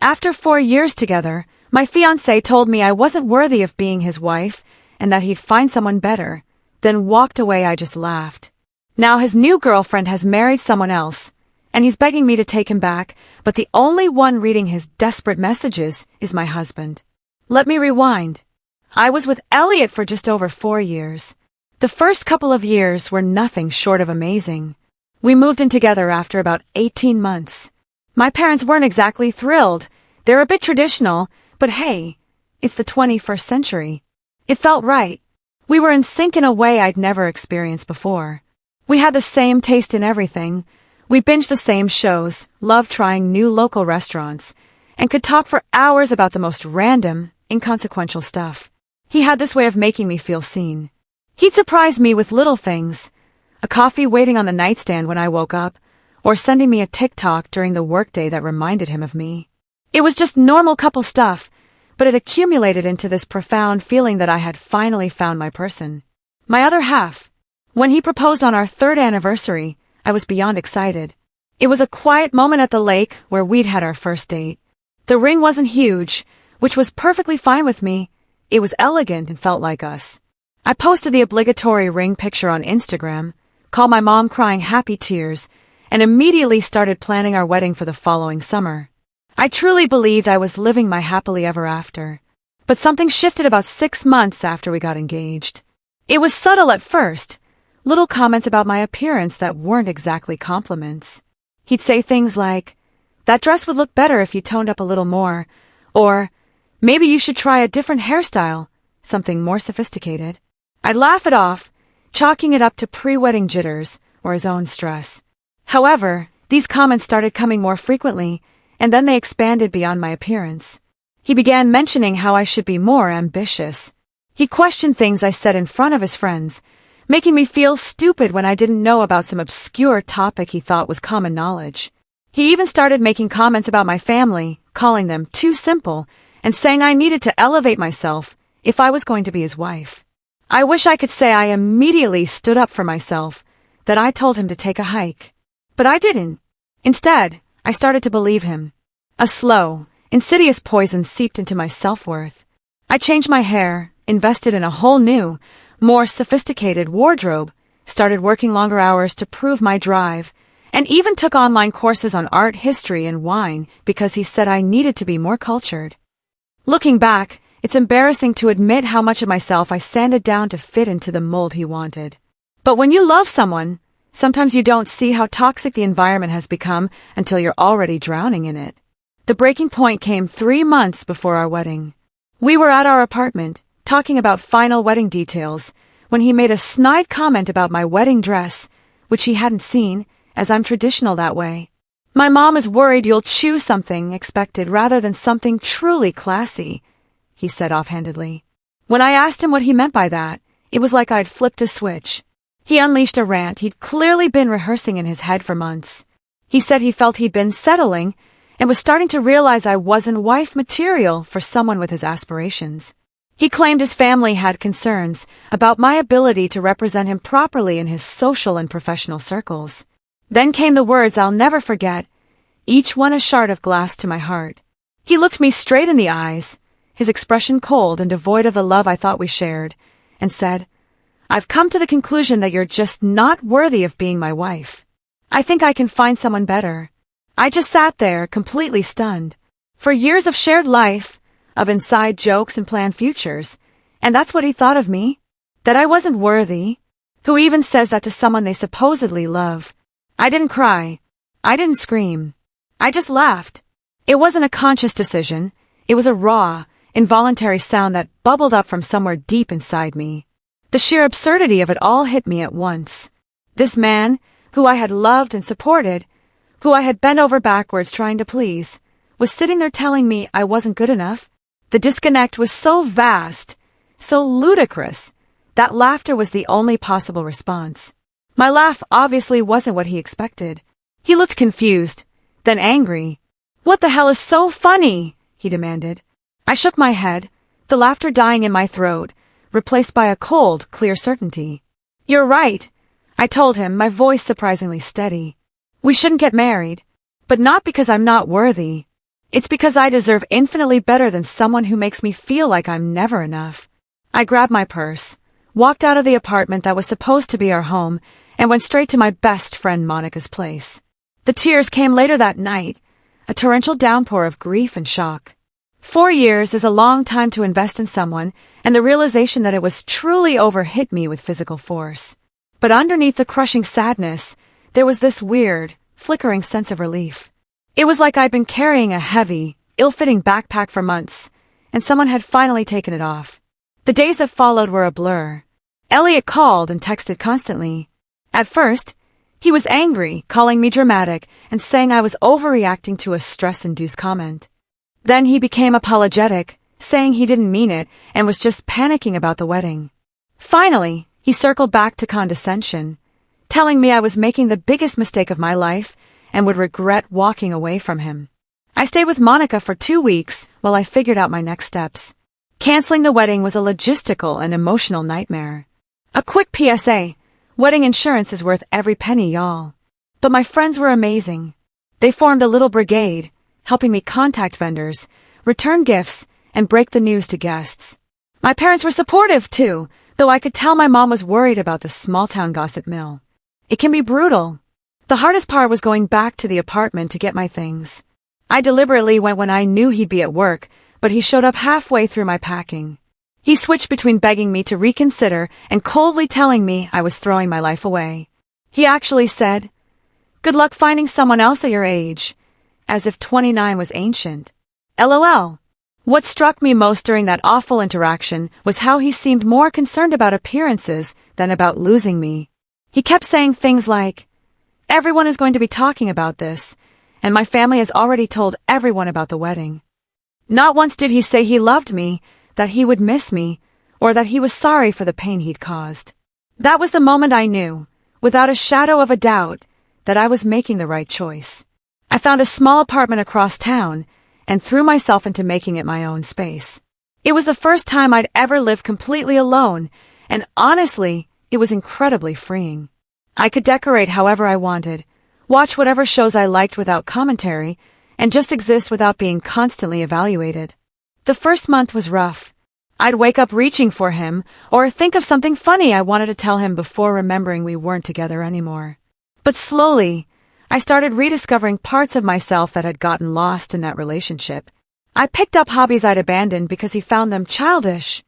After 4 years together, my fiancé told me I wasn't worthy of being his wife and that he'd find someone better, then walked away. I just laughed. Now his new girlfriend has married someone else, and he's begging me to take him back, but the only one reading his desperate messages is my husband. Let me rewind. I was with Elliot for just over 4 years. The first couple of years were nothing short of amazing. We moved in together after about 18 months. My parents weren't exactly thrilled. They're a bit traditional, but hey, it's the 21st century. It felt right. We were in sync in a way I'd never experienced before. We had the same taste in everything. We binged the same shows, loved trying new local restaurants, and could talk for hours about the most random, inconsequential stuff. He had this way of making me feel seen. He'd surprise me with little things, a coffee waiting on the nightstand when I woke up, or sending me a TikTok during the workday that reminded him of me. It was just normal couple stuff, but it accumulated into this profound feeling that I had finally found my person. My other half. When he proposed on our 3rd anniversary, I was beyond excited. It was a quiet moment at the lake where we'd had our first date. The ring wasn't huge, which was perfectly fine with me. It was elegant and felt like us. I posted the obligatory ring picture on Instagram, called my mom crying happy tears, and immediately started planning our wedding for the following summer. I truly believed I was living my happily ever after. But something shifted about 6 months after we got engaged. It was subtle at first, little comments about my appearance that weren't exactly compliments. He'd say things like, "That dress would look better if you toned up a little more," or, "Maybe you should try a different hairstyle," something more sophisticated. I'd laugh it off, chalking it up to pre-wedding jitters or his own stress. However, these comments started coming more frequently, and then they expanded beyond my appearance. He began mentioning how I should be more ambitious. He questioned things I said in front of his friends, making me feel stupid when I didn't know about some obscure topic he thought was common knowledge. He even started making comments about my family, calling them too simple, and saying I needed to elevate myself if I was going to be his wife. I wish I could say I immediately stood up for myself, that I told him to take a hike. But I didn't. Instead, I started to believe him. A slow, insidious poison seeped into my self-worth. I changed my hair, invested in a whole new, more sophisticated wardrobe, started working longer hours to prove my drive, and even took online courses on art, history, and wine because he said I needed to be more cultured. Looking back, it's embarrassing to admit how much of myself I sanded down to fit into the mold he wanted. But when you love someone, sometimes you don't see how toxic the environment has become until you're already drowning in it. The breaking point came 3 months before our wedding. We were at our apartment, talking about final wedding details, when he made a snide comment about my wedding dress, which he hadn't seen, as I'm traditional that way. "My mom is worried you'll choose something expected rather than something truly classy," he said offhandedly. When I asked him what he meant by that, it was like I'd flipped a switch. He unleashed a rant he'd clearly been rehearsing in his head for months. He said he felt he'd been settling and was starting to realize I wasn't wife material for someone with his aspirations. He claimed his family had concerns about my ability to represent him properly in his social and professional circles. Then came the words I'll never forget, each one a shard of glass to my heart. He looked me straight in the eyes, his expression cold and devoid of the love I thought we shared, and said, "I've come to the conclusion that you're just not worthy of being my wife. I think I can find someone better." I just sat there, completely stunned. For years of shared life, of inside jokes and planned futures, and that's what he thought of me? That I wasn't worthy? Who even says that to someone they supposedly love? I didn't cry. I didn't scream. I just laughed. It wasn't a conscious decision. It was a raw, involuntary sound that bubbled up from somewhere deep inside me. The sheer absurdity of it all hit me at once. This man, who I had loved and supported, who I had bent over backwards trying to please, was sitting there telling me I wasn't good enough. The disconnect was so vast, so ludicrous, that laughter was the only possible response. My laugh obviously wasn't what he expected. He looked confused, then angry. "What the hell is so funny?" he demanded. I shook my head, the laughter dying in my throat, replaced by a cold, clear certainty. "You're right," I told him, my voice surprisingly steady. "We shouldn't get married, but not because I'm not worthy. It's because I deserve infinitely better than someone who makes me feel like I'm never enough. I grabbed my purse, walked out of the apartment that was supposed to be our home, and went straight to my best friend Monica's place. The tears came later that night, a torrential downpour of grief and shock. 4 years is a long time to invest in someone, and the realization that it was truly over hit me with physical force. But underneath the crushing sadness, there was this weird, flickering sense of relief. It was like I'd been carrying a heavy, ill-fitting backpack for months, and someone had finally taken it off. The days that followed were a blur. Elliot called and texted constantly. At first, he was angry, calling me dramatic, and saying I was overreacting to a stress-induced comment. Then he became apologetic, saying he didn't mean it and was just panicking about the wedding. Finally, he circled back to condescension, telling me I was making the biggest mistake of my life and would regret walking away from him. I stayed with Monica for 2 weeks while I figured out my next steps. Canceling the wedding was a logistical and emotional nightmare. A quick PSA, wedding insurance is worth every penny, y'all. But my friends were amazing. They formed a little brigade, helping me contact vendors, return gifts, and break the news to guests. My parents were supportive too, though I could tell my mom was worried about the small-town gossip mill. It can be brutal. The hardest part was going back to the apartment to get my things. I deliberately went when I knew he'd be at work, but he showed up halfway through my packing. He switched between begging me to reconsider and coldly telling me I was throwing my life away. He actually said, "Good luck finding someone else at your age," as if 29 was ancient. LOL. What struck me most during that awful interaction was how he seemed more concerned about appearances than about losing me. He kept saying things like, "Everyone is going to be talking about this, and my family has already told everyone about the wedding." Not once did he say he loved me, that he would miss me, or that he was sorry for the pain he'd caused. That was the moment I knew, without a shadow of a doubt, that I was making the right choice. I found a small apartment across town and threw myself into making it my own space. It was the first time I'd ever lived completely alone, and honestly, it was incredibly freeing. I could decorate however I wanted, watch whatever shows I liked without commentary, and just exist without being constantly evaluated. The first month was rough. I'd wake up reaching for him, or think of something funny I wanted to tell him before remembering we weren't together anymore. But slowly, I started rediscovering parts of myself that had gotten lost in that relationship. I picked up hobbies I'd abandoned because he found them childish.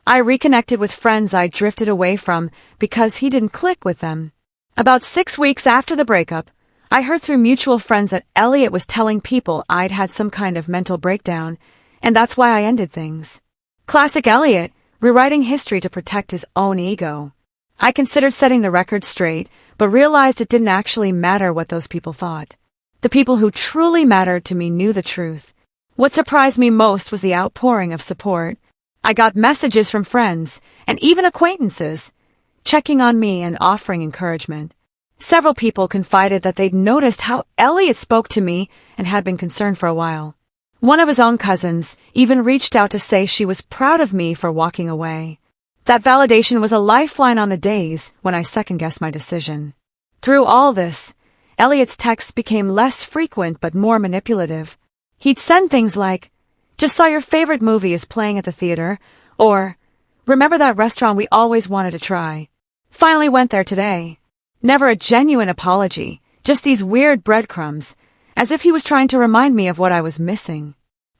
I reconnected with friends I'd drifted away from because he didn't click with them. About 6 weeks after the breakup, I heard through mutual friends that Elliot was telling people I'd had some kind of mental breakdown, and that's why I ended things. Classic Elliot, rewriting history to protect his own ego. I considered setting the record straight, but realized it didn't actually matter what those people thought. The people who truly mattered to me knew the truth. What surprised me most was the outpouring of support. I got messages from friends, and even acquaintances, checking on me and offering encouragement. Several people confided that they'd noticed how Elliot spoke to me and had been concerned for a while. One of his own cousins even reached out to say she was proud of me for walking away. That validation was a lifeline on the days when I second-guessed my decision. Through all this, Elliot's texts became less frequent but more manipulative. He'd send things like, "Just saw your favorite movie is playing at the theater," or, "Remember that restaurant we always wanted to try? Finally went there today." Never a genuine apology, just these weird breadcrumbs, as if he was trying to remind me of what I was missing.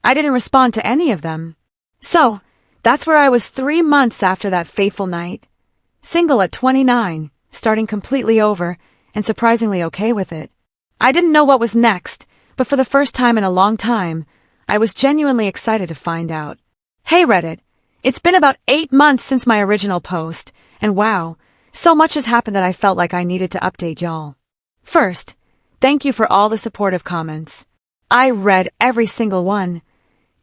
I didn't respond to any of them. So, that's where I was 3 months after that fateful night. Single at 29, starting completely over, and surprisingly okay with it. I didn't know what was next, but for the first time in a long time, I was genuinely excited to find out. Hey Reddit, it's been about 8 months since my original post, and wow, so much has happened that I felt like I needed to update y'all. First, thank you for all the supportive comments. I read every single one,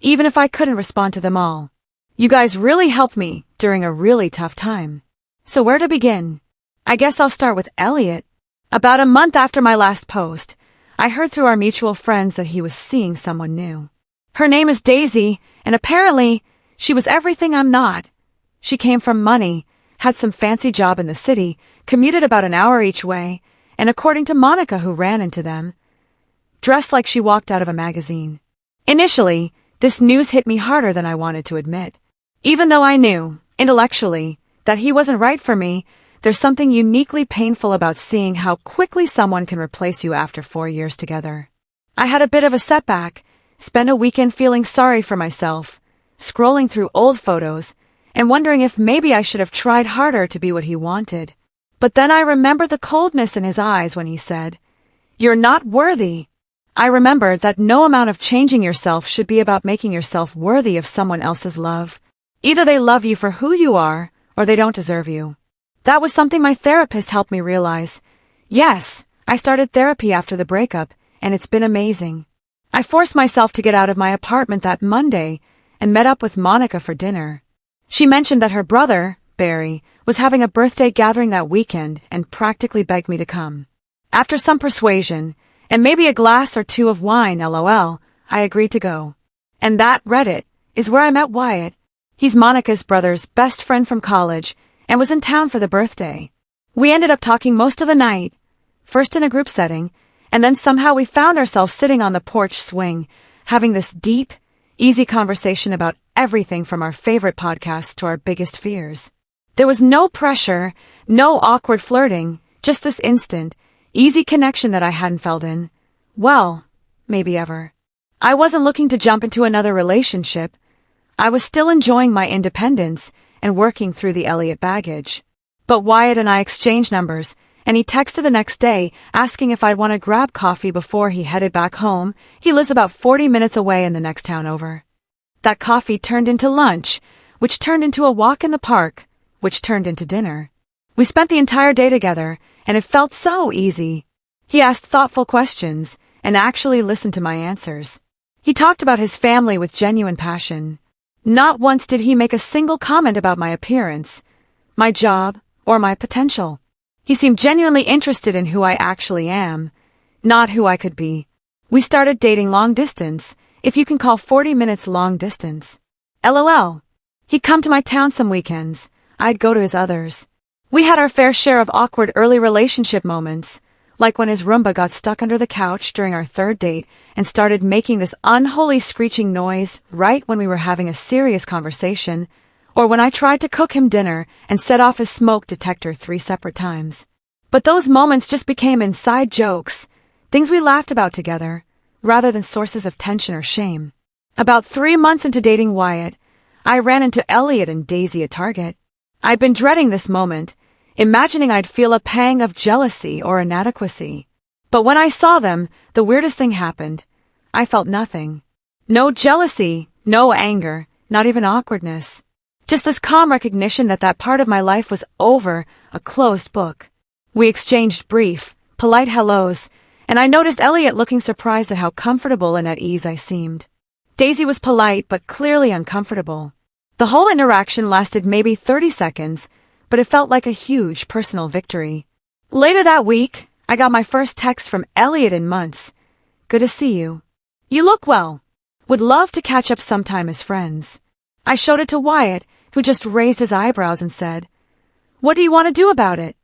even if I couldn't respond to them all. You guys really helped me during a really tough time. So where to begin? I guess I'll start with Elliot. About a month after my last post, I heard through our mutual friends that he was seeing someone new. Her name is Daisy, and apparently, she was everything I'm not. She came from money, had some fancy job in the city, commuted about an hour each way, and according to Monica who ran into them, dressed like she walked out of a magazine. Initially, this news hit me harder than I wanted to admit. Even though I knew, intellectually, that he wasn't right for me, there's something uniquely painful about seeing how quickly someone can replace you after 4 years together. I had a bit of a setback, spent a weekend feeling sorry for myself, scrolling through old photos, and wondering if maybe I should have tried harder to be what he wanted. But then I remembered the coldness in his eyes when he said, "You're not worthy." I remembered that no amount of changing yourself should be about making yourself worthy of someone else's love. Either they love you for who you are, or they don't deserve you. That was something my therapist helped me realize. Yes, I started therapy after the breakup, and it's been amazing. I forced myself to get out of my apartment that Monday and met up with Monica for dinner. She mentioned that her brother, Barry, was having a birthday gathering that weekend and practically begged me to come. After some persuasion, and maybe a glass or two of wine, LOL, I agreed to go. And that, Reddit, is where I met Wyatt. He's Monica's brother's best friend from college and was in town for the birthday. We ended up talking most of the night, first in a group setting, and then somehow we found ourselves sitting on the porch swing, having this deep, easy conversation about everything from our favorite podcasts to our biggest fears. There was no pressure, no awkward flirting, just this instant, easy connection that I hadn't felt in, well, maybe ever. I wasn't looking to jump into another relationship. I was still enjoying my independence and working through the Elliot baggage. But Wyatt and I exchanged numbers, and he texted the next day asking if I'd want to grab coffee before he headed back home. He lives about 40 minutes away in the next town over. That coffee turned into lunch, which turned into a walk in the park, which turned into dinner. We spent the entire day together, and it felt so easy. He asked thoughtful questions and actually listened to my answers. He talked about his family with genuine passion. Not once did he make a single comment about my appearance, my job, or my potential. He seemed genuinely interested in who I actually am, not who I could be. We started dating long distance, if you can call 40 minutes long distance. LOL. He'd come to my town some weekends. I'd go to his others. We had our fair share of awkward early relationship moments, like when his Roomba got stuck under the couch during our third date and started making this unholy screeching noise right when we were having a serious conversation, or when I tried to cook him dinner and set off his smoke detector 3 separate times. But those moments just became inside jokes, things we laughed about together, rather than sources of tension or shame. About 3 months into dating Wyatt, I ran into Elliot and Daisy at Target. I'd been dreading this moment, imagining I'd feel a pang of jealousy or inadequacy. But when I saw them, the weirdest thing happened. I felt nothing. No jealousy, no anger, not even awkwardness. Just this calm recognition that that part of my life was over, a closed book. We exchanged brief, polite hellos, and I noticed Elliot looking surprised at how comfortable and at ease I seemed. Daisy was polite but clearly uncomfortable. The whole interaction lasted maybe 30 seconds, but it felt like a huge personal victory. Later that week, I got my first text from Elliot in months. "Good to see you. You look well. Would love to catch up sometime as friends." I showed it to Wyatt, who just raised his eyebrows and said, "What do you want to do about it?"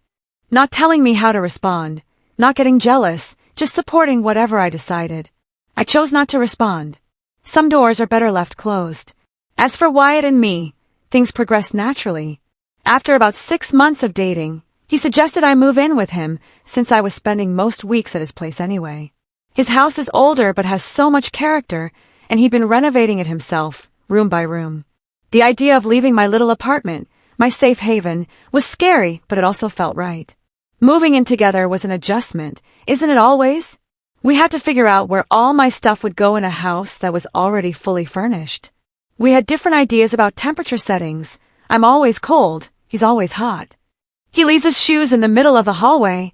Not telling me how to respond, not getting jealous, just supporting whatever I decided. I chose not to respond. Some doors are better left closed. As for Wyatt and me, things progressed naturally. After about 6 months of dating, he suggested I move in with him since I was spending most weeks at his place anyway. His house is older but has so much character, and he'd been renovating it himself, room by room. The idea of leaving my little apartment, my safe haven, was scary, but it also felt right. Moving in together was an adjustment, isn't it always? We had to figure out where all my stuff would go in a house that was already fully furnished. We had different ideas about temperature settings. I'm always cold, he's always hot. He leaves his shoes in the middle of the hallway.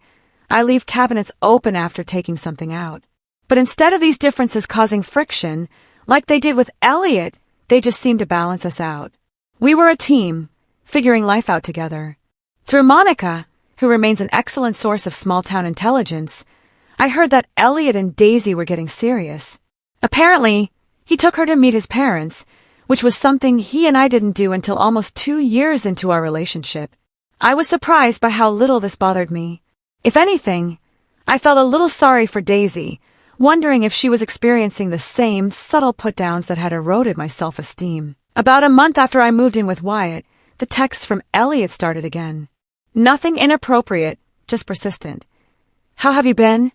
I leave cabinets open after taking something out. But instead of these differences causing friction, like they did with Elliot, they just seemed to balance us out. We were a team, figuring life out together. Through Monica, who remains an excellent source of small-town intelligence, I heard that Elliot and Daisy were getting serious. Apparently, he took her to meet his parents, which was something he and I didn't do until almost 2 years into our relationship. I was surprised by how little this bothered me. If anything, I felt a little sorry for Daisy, wondering if she was experiencing the same subtle put-downs that had eroded my self-esteem. About a month after I moved in with Wyatt, the texts from Elliot started again. Nothing inappropriate, just persistent. How have you been?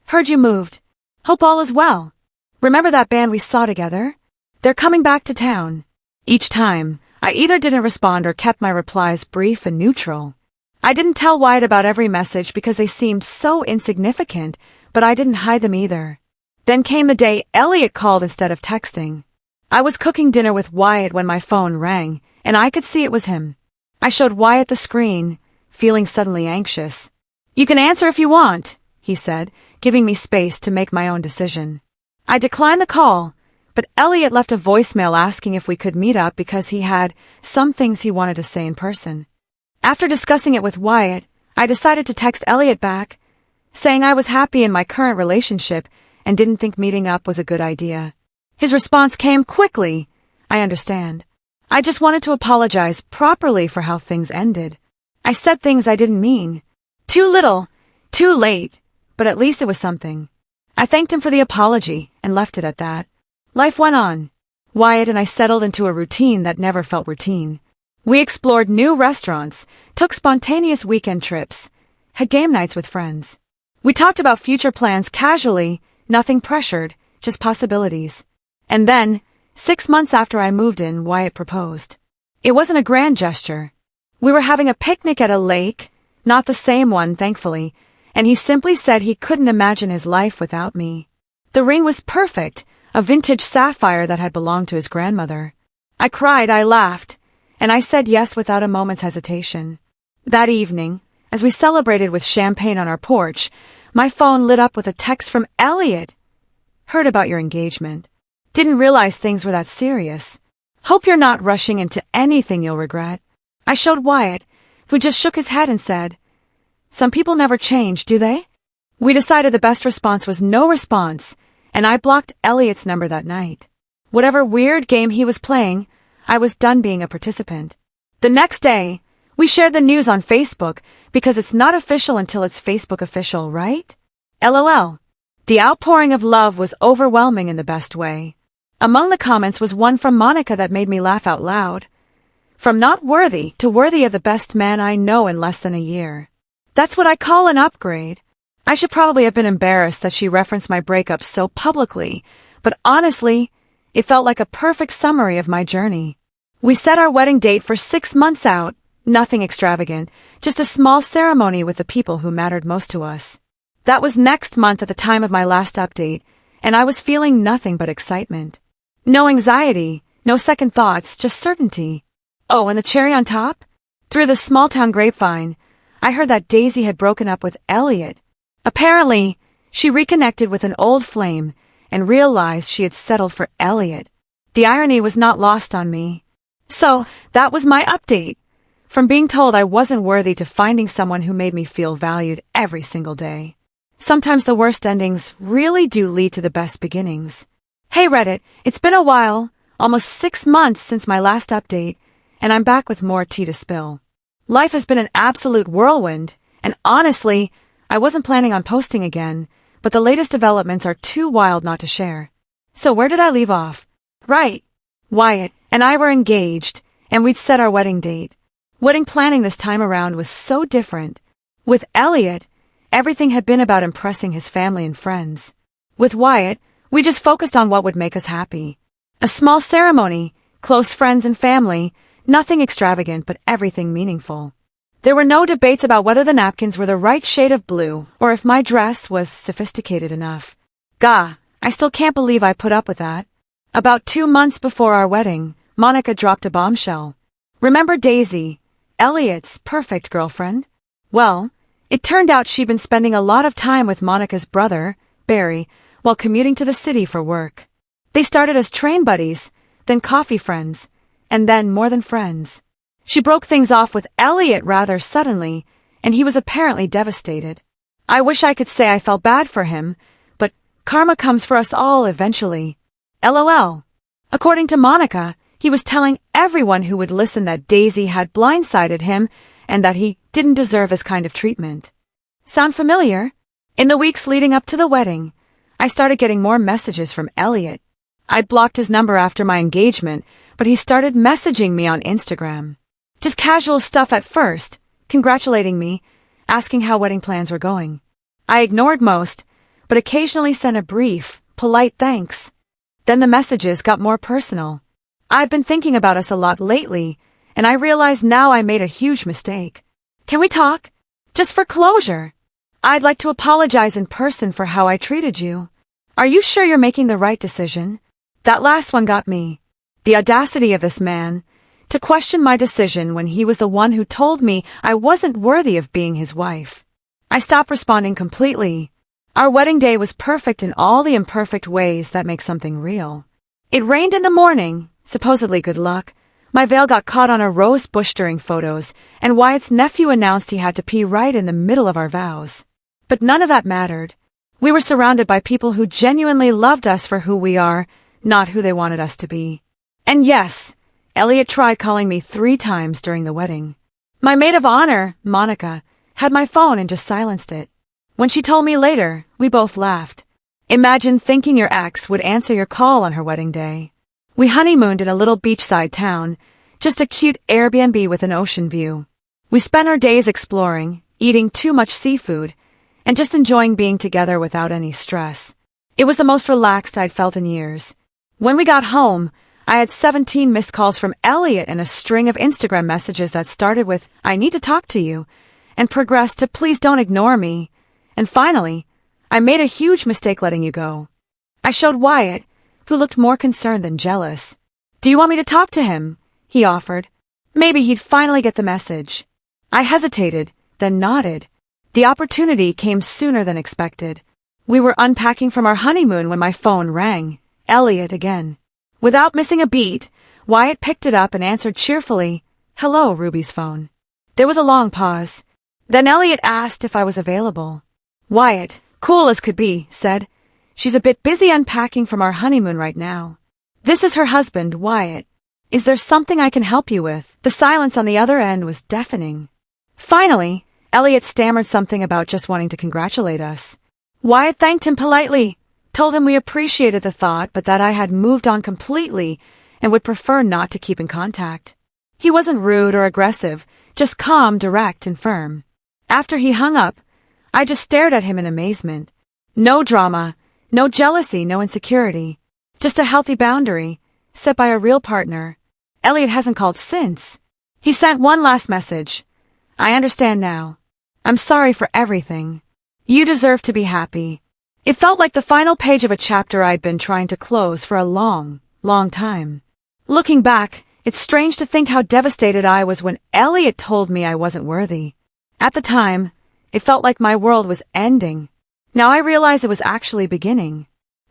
Heard you moved. Hope all is well. Remember that band we saw together? They're coming back to town. Each time, I either didn't respond or kept my replies brief and neutral. I didn't tell Wyatt about every message because they seemed so insignificant, but I didn't hide them either. Then came the day Elliot called instead of texting. I was cooking dinner with Wyatt when my phone rang, and I could see it was him. I showed Wyatt the screen, feeling suddenly anxious. You can answer if you want, he said, giving me space to make my own decision. I declined the call, but Elliot left a voicemail asking if we could meet up because he had some things he wanted to say in person. After discussing it with Wyatt, I decided to text Elliot back, saying I was happy in my current relationship and didn't think meeting up was a good idea. His response came quickly. I understand. I just wanted to apologize properly for how things ended. I said things I didn't mean. Too little, too late, but at least it was something. I thanked him for the apology and left it at that. Life went on. Wyatt and I settled into a routine that never felt routine. We explored new restaurants, took spontaneous weekend trips, had game nights with friends. We talked about future plans casually, nothing pressured, just possibilities. And then, 6 months after I moved in, Wyatt proposed. It wasn't a grand gesture. We were having a picnic at a lake, not the same one, thankfully, and he simply said he couldn't imagine his life without me. The ring was perfect, a vintage sapphire that had belonged to his grandmother. I cried, I laughed, and I said yes without a moment's hesitation. That evening, as we celebrated with champagne on our porch, my phone lit up with a text from Elliot. Heard about your engagement. Didn't realize things were that serious. Hope you're not rushing into anything you'll regret. I showed Wyatt, who just shook his head and said, Some people never change, do they? We decided the best response was no response, and I blocked Elliot's number that night. Whatever weird game he was playing, I was done being a participant. The next day, we shared the news on Facebook because it's not official until it's Facebook official, right? LOL. The outpouring of love was overwhelming in the best way. Among the comments was one from Monica that made me laugh out loud. From not worthy to worthy of the best man I know in less than a year. That's what I call an upgrade. I should probably have been embarrassed that she referenced my breakup so publicly, but honestly, it felt like a perfect summary of my journey. We set our wedding date for 6 months out, nothing extravagant, just a small ceremony with the people who mattered most to us. That was next month at the time of my last update, and I was feeling nothing but excitement. No anxiety, no second thoughts, just certainty. Oh, and the cherry on top? Through the small-town grapevine, I heard that Daisy had broken up with Elliot. Apparently, she reconnected with an old flame and realized she had settled for Elliot. The irony was not lost on me. So, that was my update. From being told I wasn't worthy to finding someone who made me feel valued every single day. Sometimes the worst endings really do lead to the best beginnings. Hey Reddit, it's been a while, almost 6 months since my last update, and I'm back with more tea to spill. Life has been an absolute whirlwind, and honestly, I wasn't planning on posting again, but the latest developments are too wild not to share. So where did I leave off? Right. Wyatt and I were engaged, and we'd set our wedding date. Wedding planning this time around was so different. With Elliot, everything had been about impressing his family and friends. With Wyatt, we just focused on what would make us happy. A small ceremony, close friends and family, nothing extravagant but everything meaningful. There were no debates about whether the napkins were the right shade of blue or if my dress was sophisticated enough. Gah, I still can't believe I put up with that. About 2 months before our wedding, Monica dropped a bombshell. Remember Daisy, Elliot's perfect girlfriend? Well, it turned out she'd been spending a lot of time with Monica's brother, Barry, while commuting to the city for work. They started as train buddies, then coffee friends, and then more than friends. She broke things off with Elliot rather suddenly, and he was apparently devastated. I wish I could say I felt bad for him, but karma comes for us all eventually. LOL. According to Monica, he was telling everyone who would listen that Daisy had blindsided him and that he didn't deserve his kind of treatment. Sound familiar? In the weeks leading up to the wedding, I started getting more messages from Elliot. I'd blocked his number after my engagement, but he started messaging me on Instagram. Just casual stuff at first, congratulating me, asking how wedding plans were going. I ignored most, but occasionally sent a brief, polite thanks. Then the messages got more personal. I've been thinking about us a lot lately, and I realize now I made a huge mistake. Can we talk? Just for closure. I'd like to apologize in person for how I treated you. Are you sure you're making the right decision? That last one got me. The audacity of this man, to question my decision when he was the one who told me I wasn't worthy of being his wife. I stopped responding completely. Our wedding day was perfect in all the imperfect ways that make something real. It rained in the morning, supposedly good luck. My veil got caught on a rose bush during photos, and Wyatt's nephew announced he had to pee right in the middle of our vows. But none of that mattered. We were surrounded by people who genuinely loved us for who we are, not who they wanted us to be. And yes, Elliot tried calling me 3 times during the wedding. My maid of honor, Monica, had my phone and just silenced it. When she told me later, we both laughed. Imagine thinking your ex would answer your call on her wedding day. We honeymooned in a little beachside town, just a cute Airbnb with an ocean view. We spent our days exploring, eating too much seafood, and just enjoying being together without any stress. It was the most relaxed I'd felt in years. When we got home, I had 17 missed calls from Elliot and a string of Instagram messages that started with, "I need to talk to you," and progressed to, "Please don't ignore me." And finally, "I made a huge mistake letting you go." I showed Wyatt, who looked more concerned than jealous. "Do you want me to talk to him?" he offered. Maybe he'd finally get the message. I hesitated, then nodded. The opportunity came sooner than expected. We were unpacking from our honeymoon when my phone rang. Elliot again. Without missing a beat, Wyatt picked it up and answered cheerfully, "Hello, Ruby's phone." There was a long pause. Then Elliot asked if I was available. Wyatt, cool as could be, said, "She's a bit busy unpacking from our honeymoon right now." "This is her husband, Wyatt. Is there something I can help you with?" The silence on the other end was deafening. Finally, Elliot stammered something about just wanting to congratulate us. Wyatt thanked him politely, told him we appreciated the thought but that I had moved on completely and would prefer not to keep in contact. He wasn't rude or aggressive, just calm, direct, and firm. After he hung up, I just stared at him in amazement. No drama, no jealousy, no insecurity. Just a healthy boundary, set by a real partner. Elliot hasn't called since. He sent one last message. "I understand now. I'm sorry for everything. You deserve to be happy." It felt like the final page of a chapter I'd been trying to close for a long, long time. Looking back, it's strange to think how devastated I was when Elliot told me I wasn't worthy. At the time, it felt like my world was ending. Now I realize it was actually beginning.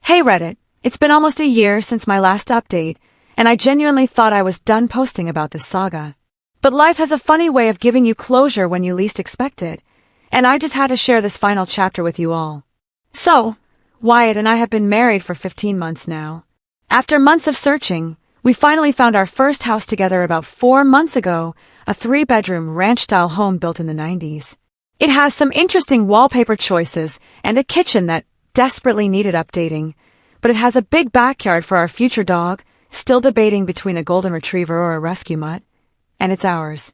Hey Reddit, it's been almost a year since my last update, and I genuinely thought I was done posting about this saga. But life has a funny way of giving you closure when you least expect it, and I just had to share this final chapter with you all. So, Wyatt and I have been married for 15 months now. After months of searching, we finally found our first house together about 4 months ago, a 3-bedroom ranch-style home built in the 90s. It has some interesting wallpaper choices and a kitchen that desperately needed updating, but it has a big backyard for our future dog, still debating between a golden retriever or a rescue mutt, and it's ours.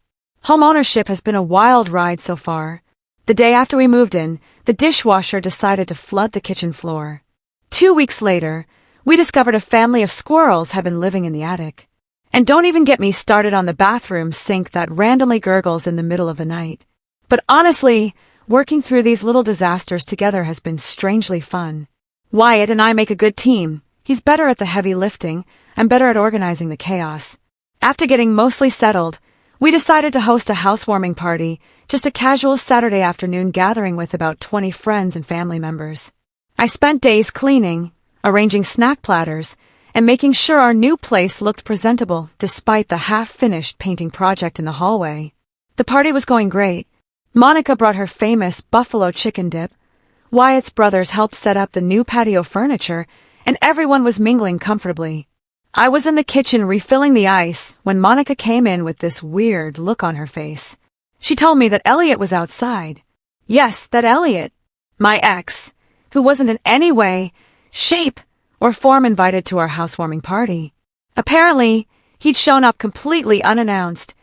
Home ownership has been a wild ride so far. The day after we moved in, the dishwasher decided to flood the kitchen floor. 2 weeks later, we discovered a family of squirrels had been living in the attic. And don't even get me started on the bathroom sink that randomly gurgles in the middle of the night. But honestly, working through these little disasters together has been strangely fun. Wyatt and I make a good team. He's better at the heavy lifting, I'm better at organizing the chaos. After getting mostly settled, we decided to host a housewarming party, just a casual Saturday afternoon gathering with about 20 friends and family members. I spent days cleaning, arranging snack platters, and making sure our new place looked presentable despite the half-finished painting project in the hallway. The party was going great. Monica brought her famous buffalo chicken dip, Wyatt's brothers helped set up the new patio furniture, and everyone was mingling comfortably. I was in the kitchen refilling the ice when Monica came in with this weird look on her face. She told me that Elliot was outside. Yes, that Elliot, my ex, who wasn't in any way, shape, or form invited to our housewarming party. Apparently, he'd shown up completely unannounced,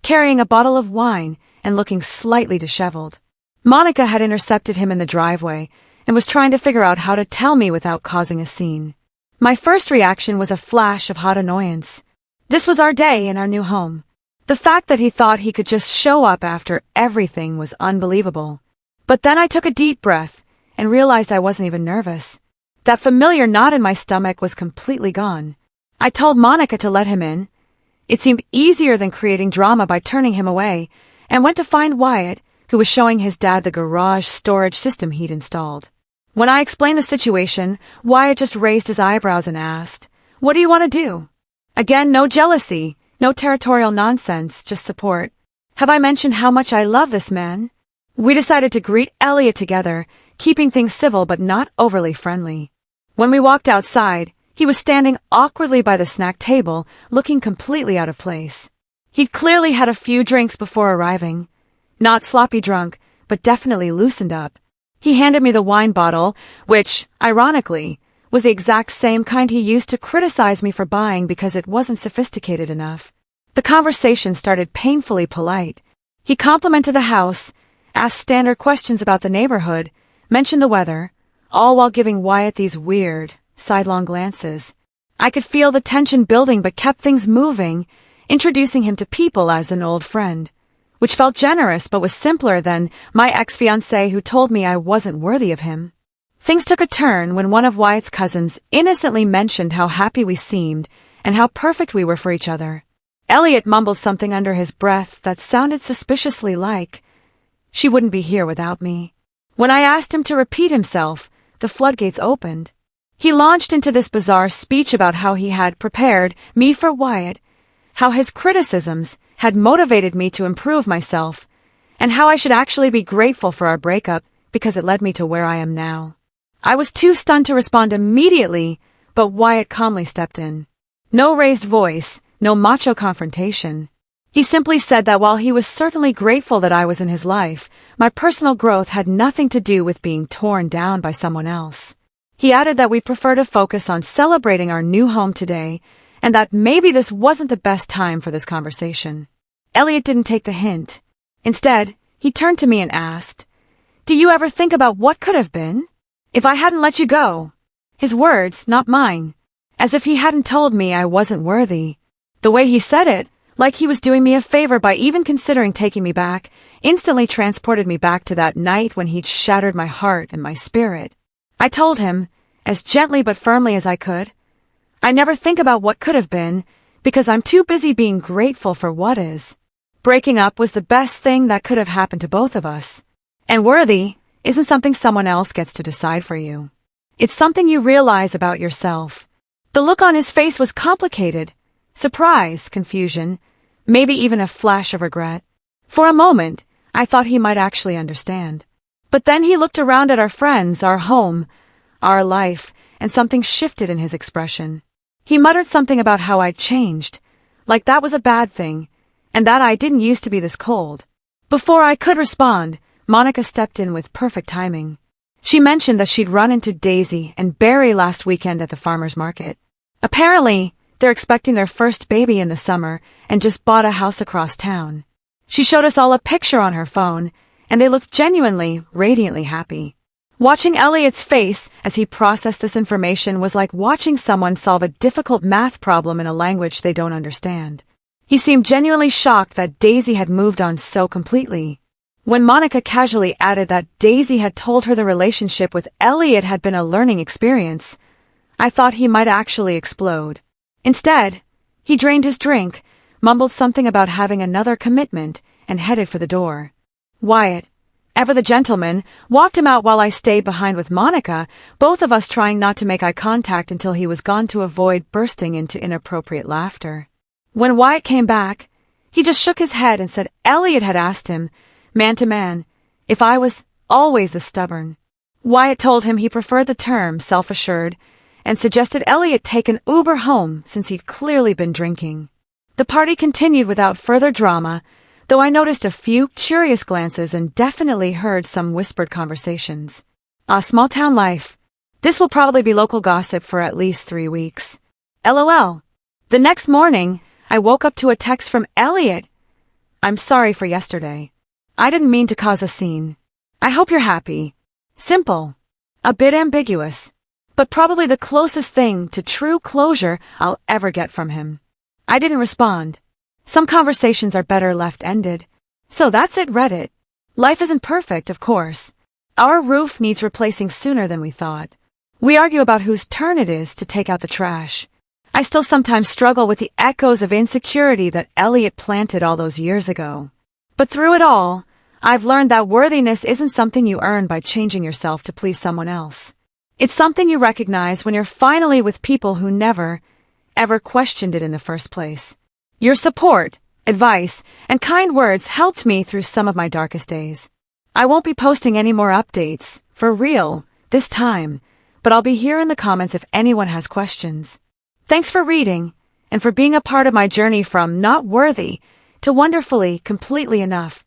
carrying a bottle of wine and looking slightly disheveled. Monica had intercepted him in the driveway and was trying to figure out how to tell me without causing a scene. My first reaction was a flash of hot annoyance. This was our day in our new home. The fact that he thought he could just show up after everything was unbelievable. But then I took a deep breath and realized I wasn't even nervous. That familiar knot in my stomach was completely gone. I told Monica to let him in. It seemed easier than creating drama by turning him away, and went to find Wyatt, who was showing his dad the garage storage system he'd installed. When I explained the situation, Wyatt just raised his eyebrows and asked, "What do you want to do?" Again, no jealousy, no territorial nonsense, just support. Have I mentioned how much I love this man? We decided to greet Elliot together, keeping things civil but not overly friendly. When we walked outside, he was standing awkwardly by the snack table, looking completely out of place. He'd clearly had a few drinks before arriving. Not sloppy drunk, but definitely loosened up. He handed me the wine bottle, which, ironically, was the exact same kind he used to criticize me for buying because it wasn't sophisticated enough. The conversation started painfully polite. He complimented the house, asked standard questions about the neighborhood, mentioned the weather, all while giving Wyatt these weird, sidelong glances. I could feel the tension building but kept things moving, introducing him to people as an old friend, which felt generous but was simpler than my ex-fiancé who told me I wasn't worthy of him. Things took a turn when one of Wyatt's cousins innocently mentioned how happy we seemed and how perfect we were for each other. Elliot mumbled something under his breath that sounded suspiciously like, "She wouldn't be here without me." When I asked him to repeat himself, the floodgates opened. He launched into this bizarre speech about how he had prepared me for Wyatt, how his criticisms had motivated me to improve myself, and how I should actually be grateful for our breakup because it led me to where I am now. I was too stunned to respond immediately, but Wyatt calmly stepped in. No raised voice, no macho confrontation. He simply said that while he was certainly grateful that I was in his life, my personal growth had nothing to do with being torn down by someone else. He added that we prefer to focus on celebrating our new home today, and that maybe this wasn't the best time for this conversation. Elliot didn't take the hint. Instead, he turned to me and asked, "Do you ever think about what could have been? If I hadn't let you go?" His words, not mine. As if he hadn't told me I wasn't worthy. The way he said it, like he was doing me a favor by even considering taking me back, instantly transported me back to that night when he'd shattered my heart and my spirit. I told him, as gently but firmly as I could, I never think about what could have been, because I'm too busy being grateful for what is. Breaking up was the best thing that could have happened to both of us. And worthy isn't something someone else gets to decide for you. It's something you realize about yourself. The look on his face was complicated. Surprise, confusion, maybe even a flash of regret. For a moment, I thought he might actually understand. But then he looked around at our friends, our home, our life, and something shifted in his expression. He muttered something about how I'd changed, like that was a bad thing, and that I didn't used to be this cold. Before I could respond, Monica stepped in with perfect timing. She mentioned that she'd run into Daisy and Barry last weekend at the farmer's market. Apparently, they're expecting their first baby in the summer and just bought a house across town. She showed us all a picture on her phone, and they looked genuinely, radiantly happy. Watching Elliot's face as he processed this information was like watching someone solve a difficult math problem in a language they don't understand. He seemed genuinely shocked that Daisy had moved on so completely. When Monica casually added that Daisy had told her the relationship with Elliot had been a learning experience, I thought he might actually explode. Instead, he drained his drink, mumbled something about having another commitment, and headed for the door. Wyatt, ever the gentleman, walked him out while I stayed behind with Monica, both of us trying not to make eye contact until he was gone to avoid bursting into inappropriate laughter. When Wyatt came back, he just shook his head and said Elliot had asked him, man to man, if I was always this stubborn. Wyatt told him he preferred the term self-assured and suggested Elliot take an Uber home since he'd clearly been drinking. The party continued without further drama, though I noticed a few curious glances and definitely heard some whispered conversations. Small-town life. This will probably be local gossip for at least 3 weeks. LOL. The next morning, I woke up to a text from Elliot. I'm sorry for yesterday. I didn't mean to cause a scene. I hope you're happy. Simple. A bit ambiguous. But probably the closest thing to true closure I'll ever get from him. I didn't respond. Some conversations are better left ended. So that's it, Reddit. Life isn't perfect, of course. Our roof needs replacing sooner than we thought. We argue about whose turn it is to take out the trash. I still sometimes struggle with the echoes of insecurity that Elliot planted all those years ago. But through it all, I've learned that worthiness isn't something you earn by changing yourself to please someone else. It's something you recognize when you're finally with people who never, ever questioned it in the first place. Your support, advice, and kind words helped me through some of my darkest days. I won't be posting any more updates, for real, this time, but I'll be here in the comments if anyone has questions. Thanks for reading, and for being a part of my journey from not worthy to wonderfully, completely enough.